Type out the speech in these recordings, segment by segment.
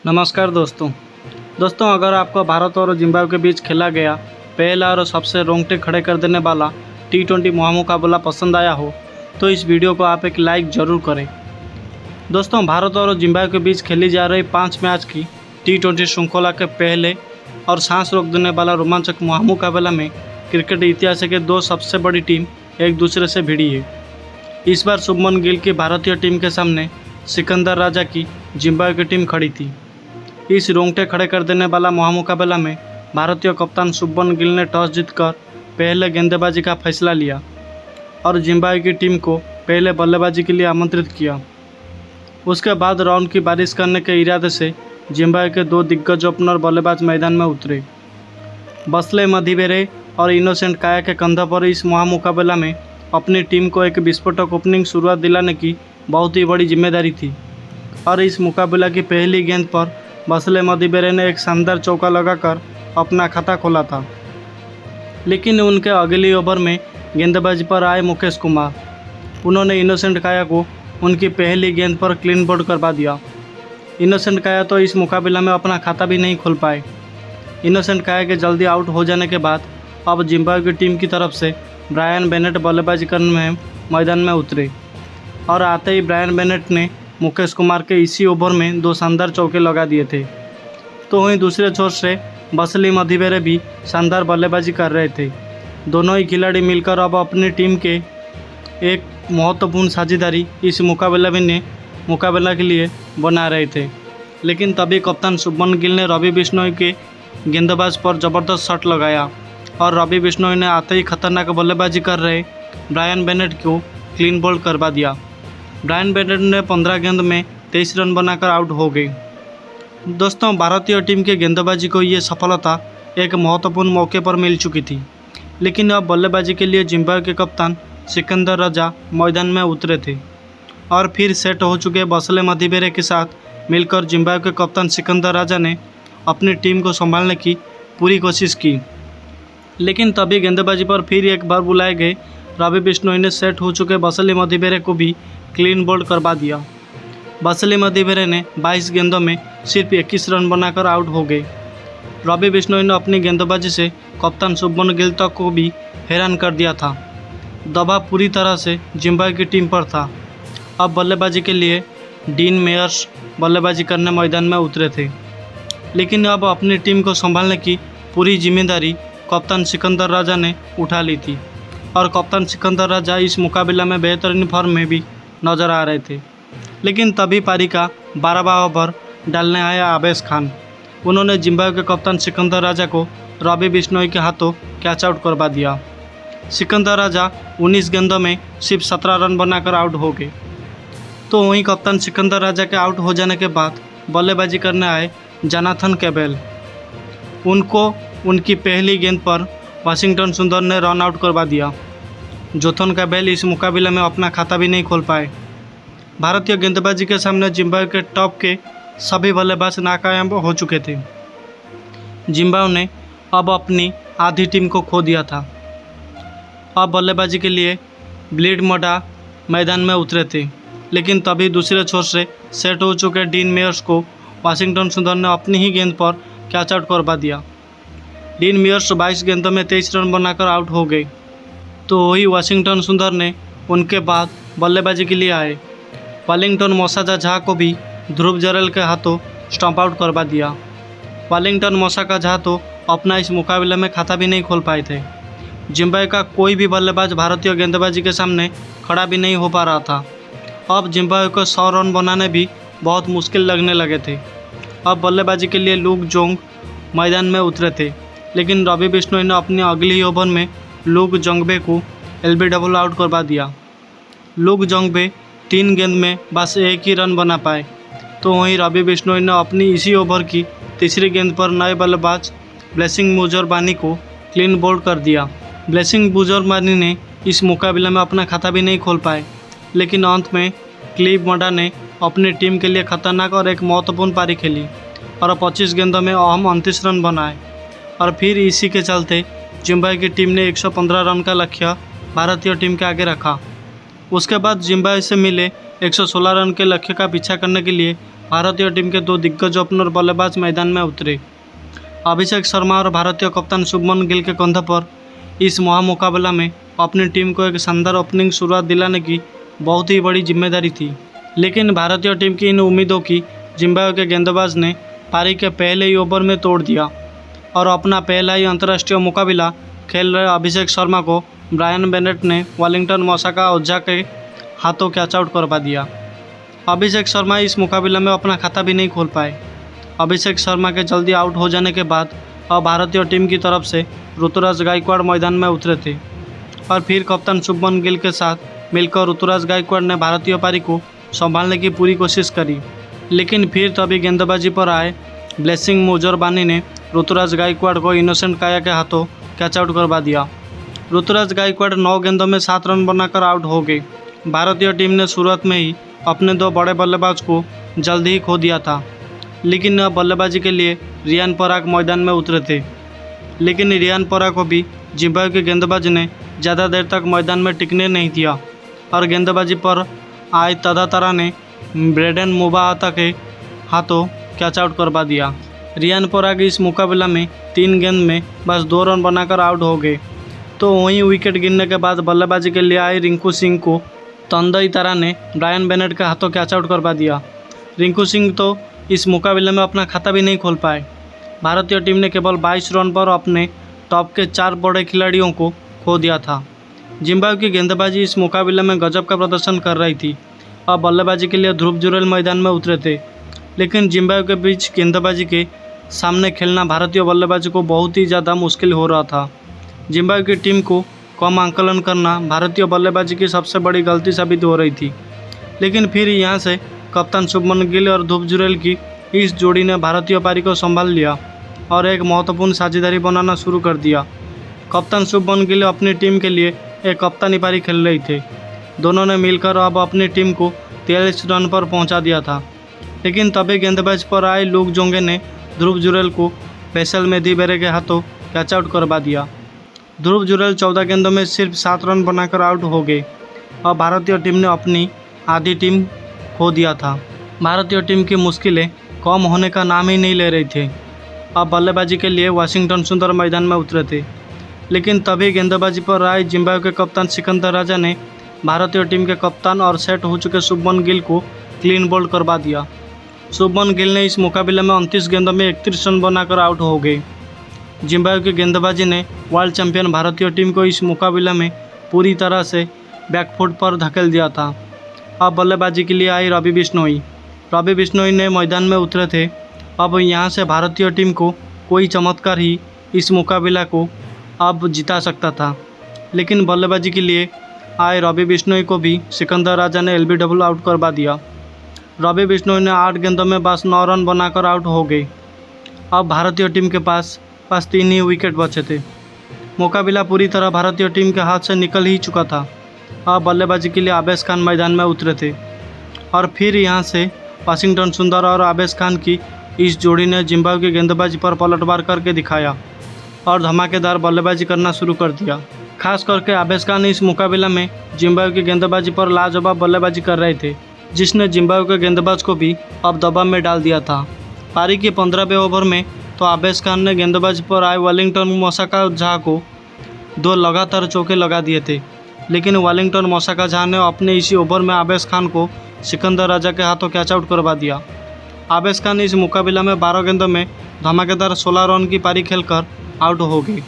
नमस्कार दोस्तों अगर आपको भारत और जिम्बाब्वे के बीच खेला गया पहला और सबसे रोंगटे खड़े कर देने वाला T20 महामुकाबला पसंद आया हो तो इस वीडियो को आप एक लाइक ज़रूर करें। दोस्तों, भारत और जिम्बाब्वे के बीच खेली जा रही 5 मैच की T20 श्रृंखला के पहले और सांस रोक देने वाला रोमांचक महामुकाबला में क्रिकेट इतिहास के दो सबसे बड़ी टीम एक दूसरे से भिड़ी है। इस बार शुभमन गिल की भारतीय टीम के सामने सिकंदर राजा की जिम्बाब्वे की टीम खड़ी थी। इस रोंगटे खड़े कर देने वाला महामुकाबला में भारतीय कप्तान शुभमन गिल ने टॉस जीतकर पहले गेंदबाजी का फैसला लिया और जिम्बाब्वे की टीम को पहले बल्लेबाजी के लिए आमंत्रित किया। उसके बाद राउंड की बारिश करने के इरादे से जिम्बाब्वे के दो दिग्गज ओपनर बल्लेबाज मैदान में उतरे। बसले मधिवेरे और इनोसेंट काया के कंधों पर इस महामुकाबला में अपनी टीम को एक विस्फोटक ओपनिंग शुरुआत दिलाने की बहुत ही बड़ी जिम्मेदारी थी और इस मुकाबला की पहली गेंद पर बसले मधिवेरे ने एक शानदार चौका लगाकर अपना खाता खोला था, लेकिन उनके अगली ओवर में गेंदबाजी पर आए मुकेश कुमार। उन्होंने इनोसेंट काया को उनकी पहली गेंद पर क्लीन बोल्ड करवा दिया। इनोसेंट काया तो इस मुकाबला में अपना खाता भी नहीं खोल पाए। इनोसेंट काया के जल्दी आउट हो जाने के बाद अब जिम्बाब्वे की टीम की तरफ से ब्रायन बेनेट बल्लेबाजी करने में मैदान में उतरे और आते ही ब्रायन बेनेट ने मुकेश कुमार के इसी ओवर में दो शानदार चौके लगा दिए थे। तो वहीं दूसरे छोर से बसले मधिवेरे भी शानदार बल्लेबाजी कर रहे थे। दोनों ही खिलाड़ी मिलकर अब अपनी टीम के एक महत्वपूर्ण साझेदारी इस मुकाबला के लिए बना रहे थे। लेकिन तभी कप्तान शुभमन गिल ने रवि बिश्नोई के गेंदबाज पर ज़बरदस्त शॉट लगाया और रवि बिश्नोई ने आते ही खतरनाक बल्लेबाजी कर रहे ब्रायन बेनेट को क्लीन बोल्ड करवा दिया। ब्रायन बेनेट ने 15 गेंद में 23 रन बनाकर आउट हो गए। दोस्तों, भारतीय टीम के गेंदबाजी को ये सफलता एक महत्वपूर्ण मौके पर मिल चुकी थी, लेकिन अब बल्लेबाजी के लिए जिम्बाब्वे के कप्तान सिकंदर राजा मैदान में उतरे थे और फिर सेट हो चुके बसले मधिवेरे के साथ मिलकर जिम्बाब्वे के कप्तान सिकंदर राजा ने अपनी टीम को संभालने की पूरी कोशिश की। लेकिन तभी गेंदबाजी पर फिर एक बार बुलाए गए रवि बिश्नोई ने सेट हो चुके बसले मधिवेरे को भी क्लीन बोल्ड करवा दिया। बसले मधिवेरे ने 22 गेंदों में सिर्फ 21 रन बनाकर आउट हो गए। रवि बिश्नोई ने अपनी गेंदबाजी से कप्तान शुभमन गिल तक को भी हैरान कर दिया था। दबाव पूरी तरह से जिम्बाब्वे की टीम पर था। अब बल्लेबाजी के लिए डीन मेयर्स बल्लेबाजी करने मैदान में उतरे थे, लेकिन अब अपनी टीम को संभालने की पूरी जिम्मेदारी कप्तान सिकंदर राजा ने उठा ली थी और कप्तान सिकंदर राजा इस मुकाबला में बेहतरीन फॉर्म में भी नज़र आ रहे थे। लेकिन तभी पारी का 12वां ओवर डालने आया आवेश खान। उन्होंने जिम्बाब्वे के कप्तान सिकंदर राजा को रवि बिश्नोई के हाथों कैच आउट करवा दिया। सिकंदर राजा 19 गेंदों में सिर्फ 17 रन बनाकर आउट हो गए। तो वहीं कप्तान सिकंदर राजा के आउट हो जाने के बाद बल्लेबाजी करने आए जोनाथन कैम्पबेल। उनको उनकी पहली गेंद पर वाशिंगटन सुंदर ने रन आउट करवा दिया। जोनाथन कैम्पबेल इस मुकाबले में अपना खाता भी नहीं खोल पाए। भारतीय गेंदबाजी के सामने जिम्बाब्वे के टॉप के सभी बल्लेबाज नाकामयाब हो चुके थे। जिम्बाब्वे ने अब अपनी आधी टीम को खो दिया था। अब बल्लेबाजी के लिए ब्लीड मडा मैदान में उतरे थे, लेकिन तभी दूसरे छोर से सेट हो चुके डीन मेयर्स को वाशिंगटन सुंदर ने अपनी ही गेंद पर कैच आउट करवा दिया। डीन मेयर्स 22 गेंदों में 23 रन बनाकर आउट हो गए। तो वही वाशिंगटन सुंदर ने उनके बाद बल्लेबाजी के लिए आए वेलिंगटन मोसाका झा को भी ध्रुव जरेल के हाथों स्टंप आउट करवा दिया। वेलिंगटन मोसाका झा तो अपना इस मुकाबले में खाता भी नहीं खोल पाए थे। जिम्बाब्वे का कोई भी बल्लेबाज भारतीय गेंदबाजी के सामने खड़ा भी नहीं हो पा रहा था। अब जिम्बाब्वे को 100 रन बनाने भी बहुत मुश्किल लगने लगे थे। अब बल्लेबाजी के लिए लुक जोंग मैदान में उतरे थे, लेकिन रवि बिश्नोई ने अपने अगली ही ओवर में लुक जोंगबे को एलबीडब्ल्यू आउट करवा दिया। लुक जोंगबे 3 गेंद में बस एक ही रन बना पाए। तो वहीं रवि बिश्नोई ने अपनी इसी ओवर की तीसरी गेंद पर नए बल्लेबाज ब्लेसिंग मुजोरबानी को क्लीन बोल्ड कर दिया। ब्लेसिंग मुजोरबानी ने इस मुकाबले में अपना खाता भी नहीं खोल पाए, लेकिन अंत में क्लीव मडा ने अपनी टीम के लिए खतरनाक और एक महत्वपूर्ण पारी खेली और 25 गेंदों में अहम 29 रन बनाए और फिर इसी के चलते जिम्बाब्वे की टीम ने 115 रन का लक्ष्य भारतीय टीम के आगे रखा। उसके बाद जिम्बाब्वे से मिले 116 रन के लक्ष्य का पीछा करने के लिए भारतीय टीम के दो दिग्गज ओपनर बल्लेबाज मैदान में उतरे। अभिषेक शर्मा और भारतीय कप्तान शुभमन गिल के कंधों पर इस महामुकाबला में अपनी टीम को एक शानदार ओपनिंग शुरुआत दिलाने की बहुत ही बड़ी जिम्मेदारी थी। लेकिन भारतीय टीम की इन उम्मीदों की जिम्बाब्वे के गेंदबाज ने पारी के पहले ही ओवर में तोड़ दिया और अपना पहला ही अंतर्राष्ट्रीय मुकाबला खेल रहे अभिषेक शर्मा को ब्रायन बेनेट ने वेलिंगटन मोसाका ओझा के हाथों कैच आउट करवा दिया। अभिषेक शर्मा इस मुकाबले में अपना खाता भी नहीं खोल पाए। अभिषेक शर्मा के जल्दी आउट हो जाने के बाद अब भारतीय टीम की तरफ से ऋतुराज गायकवाड़ मैदान में उतरे थे और फिर कप्तान शुभमन गिल के साथ मिलकर ऋतुराज गायकवाड़ ने भारतीय पारी को संभालने की पूरी कोशिश करी। लेकिन फिर तभी गेंदबाजी पर आए ब्लेसिंग मुजरबानी ने ऋतुराज गायकवाड़ को इनोसेंट काया के हाथों कैच आउट करवा दिया। ऋतुराज गायकवाड़ 9 गेंदों में 7 रन बनाकर आउट हो गए। भारतीय टीम ने शुरुआत में ही अपने 2 बड़े बल्लेबाज को जल्द ही खो दिया था, लेकिन अब बल्लेबाजी के लिए रियान पराग मैदान में उतरे थे। लेकिन रियान पराग को भी जिम्बाब्वे के गेंदबाज ने ज़्यादा देर तक मैदान में टिकने नहीं दिया और गेंदबाजी पर आए तदातारा ने ब्रेडन मुबाहता के हाथों कैच आउट करवा दिया। रियान पराग इस मुकाबला में 3 गेंद में बस 2 रन बनाकर आउट हो गए। तो वहीं विकेट गिरने के बाद बल्लेबाजी के लिए आए रिंकू सिंह को तंदई तारा ने ब्रायन बेनेट के हाथों कैच आउट करवा दिया। रिंकू सिंह तो इस मुकाबले में अपना खाता भी नहीं खोल पाए। भारतीय टीम ने केवल 22 रन पर अपने टॉप के 4 बड़े खिलाड़ियों को खो दिया था। जिम्बाब्वे की गेंदबाजी इस मुकाबले में गजब का प्रदर्शन कर रही थी। अब बल्लेबाजी के लिए ध्रुव जुरेल मैदान में उतरे थे, लेकिन जिम्बाब्वे के बीच गेंदबाजी के सामने खेलना भारतीय बल्लेबाजी को बहुत ही ज़्यादा मुश्किल हो रहा था। जिम्बाब्वे की टीम को कम आंकलन करना भारतीय बल्लेबाजी की सबसे बड़ी गलती साबित हो रही थी। लेकिन फिर यहाँ से कप्तान शुभमन गिल और ध्रुव जुरेल की इस जोड़ी ने भारतीय पारी को संभाल लिया और एक महत्वपूर्ण साझेदारी बनाना शुरू कर दिया। कप्तान शुभमन गिल अपनी टीम के लिए एक कप्तानी पारी खेल रहे थे। दोनों ने मिलकर अब अपनी टीम को 43 रन पर पहुंचा दिया था। लेकिन तभी गेंदबाज पर आए लुक जोंगे ने ध्रुव जुरेल को फैसल मेदी बेरे के हाथों कैच आउट करवा दिया। ध्रुव जुरेल 14 गेंदों में सिर्फ 7 रन बनाकर आउट हो गए और भारतीय टीम ने अपनी आधी टीम खो दिया था। भारतीय टीम की मुश्किलें कम होने का नाम ही नहीं ले रही थी। अब बल्लेबाजी के लिए वाशिंगटन सुंदर मैदान में उतरे थे, लेकिन तभी गेंदबाजी पर आए जिम्बाब्वे के कप्तान सिकंदर राजा ने भारतीय टीम के कप्तान और सेट हो चुके शुभमन गिल को क्लीन बोल्ड करवा दिया। शुभमन गिल ने इस मुकाबले में 29 गेंदों में 31 रन बनाकर आउट हो गए। जिम्बाब्वे की गेंदबाजी ने वर्ल्ड चैंपियन भारतीय टीम को इस मुकाबले में पूरी तरह से बैकफुट पर धकेल दिया था। अब बल्लेबाजी के लिए आई रवि बिश्नोई ने मैदान में उतरे थे। अब यहां से भारतीय टीम को कोई चमत्कार ही इस मुकाबला को अब जिता सकता था, लेकिन बल्लेबाजी के लिए आए रवि बिश्नोई को भी सिकंदर राजा ने LBW आउट करवा दिया। रवि बिश्नोई ने 8 गेंदों में बस 9 रन बनाकर आउट हो गए। अब भारतीय टीम के पास 3 ही विकेट बचे थे। मुकाबला पूरी तरह भारतीय टीम के हाथ से निकल ही चुका था। अब बल्लेबाजी के लिए आबेस खान मैदान में उतरे थे और फिर यहां से वाशिंगटन सुंदर और आबेस खान की इस जोड़ी ने जिम्बाब्वे की गेंदबाजी पर पलटवार करके दिखाया और धमाकेदार बल्लेबाजी करना शुरू कर दिया। खास करके आबेस खान इस मुकाबले में जिम्बाब्वे की गेंदबाजी पर लाजवाब बल्लेबाजी कर रहे थे, जिसने जिम्बाब्वे के गेंदबाज को भी अब दबाव में डाल दिया था। पारी के 15वें ओवर में तो आबेस खान ने गेंदबाजी पर आए वेलिंगटन मोसाका ओझा को 2 लगातार चौके लगा दिए थे, लेकिन वेलिंगटन मोसाका ओझा ने अपने इसी ओवर में आबेस खान को सिकंदर राजा के हाथों कैच आउट करवा दिया। आबेस खान इस मुकाबले में 12 गेंदों में धमाकेदार 16 रन की पारी खेलकर आउट हो गए।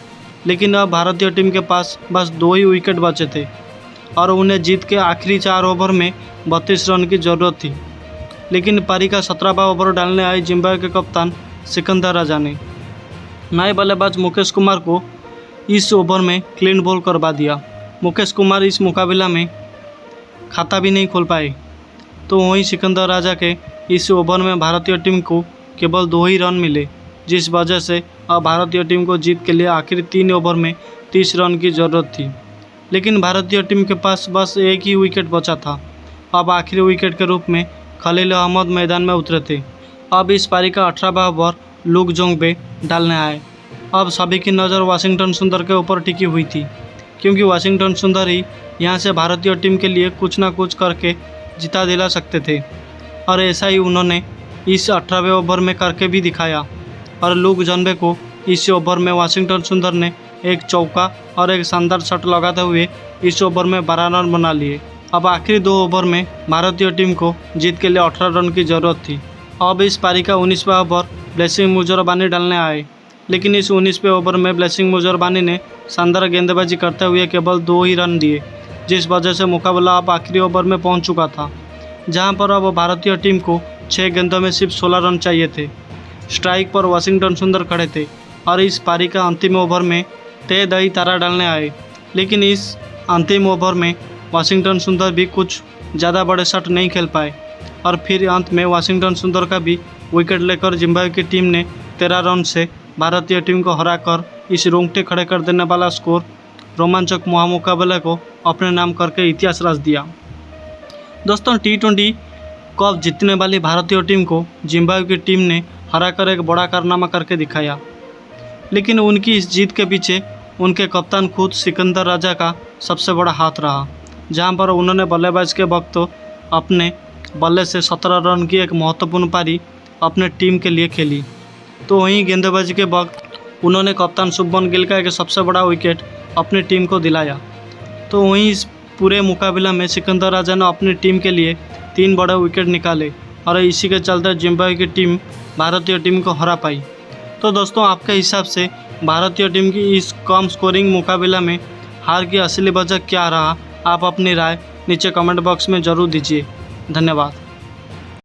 लेकिन अब भारतीय टीम के पास बस 2 ही विकेट बचे थे और उन्हें जीत के आखिरी 4 ओवर में 32 रन की ज़रूरत थी। लेकिन पारी का 17वां ओवर डालने आए जिम्बाब्वे के कप्तान सिकंदर राजा ने नए बल्लेबाज मुकेश कुमार को इस ओवर में क्लीन बोल्ड करवा दिया। मुकेश कुमार इस मुकाबला में खाता भी नहीं खोल पाए। तो वहीं सिकंदर राजा के इस ओवर में भारतीय टीम को केवल 2 ही रन मिले, जिस वजह से अब भारतीय टीम को जीत के लिए आखिरी 3 ओवर में 30 रन की ज़रूरत थी। लेकिन भारतीय टीम के पास बस 1 ही विकेट बचा था। अब आखिरी विकेट के रूप में खलील अहमद मैदान में उतरे थे। अब इस पारी का 18वां ओवर लुक जोंगे डालने आए। अब सभी की नज़र वाशिंगटन सुंदर के ऊपर टिकी हुई थी, क्योंकि वाशिंगटन सुंदर ही यहाँ से भारतीय टीम के लिए कुछ ना कुछ करके जिता दिला सकते थे। और ऐसा ही उन्होंने इस 18वें ओवर में करके भी दिखाया और लुक जनबे को इस ओवर में वाशिंगटन सुंदर ने एक चौका और एक शानदार शॉट लगाते हुए इस ओवर में 12 रन बना लिए। अब आखिरी 2 ओवर में भारतीय टीम को जीत के लिए 18 रन की ज़रूरत थी। अब इस पारी का 19वां ओवर ब्लेसिंग मुजरबानी डालने आए, लेकिन इस 19वें ओवर में ब्लेसिंग मुजरबानी ने शानदार गेंदबाजी करते हुए केवल 2 ही रन दिए, जिस वजह से मुकाबला अब आखिरी ओवर में पहुंच चुका था, जहां पर अब भारतीय टीम को 6 गेंदों में सिर्फ 16 रन चाहिए थे। स्ट्राइक पर वाशिंगटन सुंदर खड़े थे और इस पारी का अंतिम ओवर में तय दही तारा डालने आए, लेकिन इस अंतिम ओवर में वाशिंगटन सुंदर भी कुछ ज़्यादा बड़े शॉट नहीं खेल पाए और फिर अंत में वाशिंगटन सुंदर का भी विकेट लेकर जिम्बाब्वे की टीम ने 13 रन से भारतीय टीम को हराकर इस रोंगटे खड़े कर देने वाला स्कोर रोमांचक मुकाबले को अपने नाम करके इतिहास रच दिया। दोस्तों, T20 कप जीतने वाली भारतीय टीम को जिम्बाब्वे की टीम ने हराकर एक बड़ा कारनामा करके दिखाया, लेकिन उनकी इस जीत के पीछे उनके कप्तान खुद सिकंदर राजा का सबसे बड़ा हाथ रहा, जहां पर उन्होंने बल्लेबाज के वक्त अपने बल्ले से 17 रन की एक महत्वपूर्ण पारी अपने टीम के लिए खेली। तो वहीं गेंदबाजी के वक्त उन्होंने कप्तान शुभमन गिल का एक सबसे बड़ा विकेट अपनी टीम को दिलाया। तो वहीं इस पूरे मुकाबला में सिकंदर राजा ने अपनी टीम के लिए 3 बड़े विकेट निकाले और इसी के चलते जिम्बाब्वे की टीम भारतीय टीम को हरा पाई। तो दोस्तों, आपके हिसाब से भारतीय टीम की इस कम स्कोरिंग मुकाबला में हार की असली वजह क्या रहा? आप अपनी राय नीचे कमेंट बॉक्स में ज़रूर दीजिए। धन्यवाद।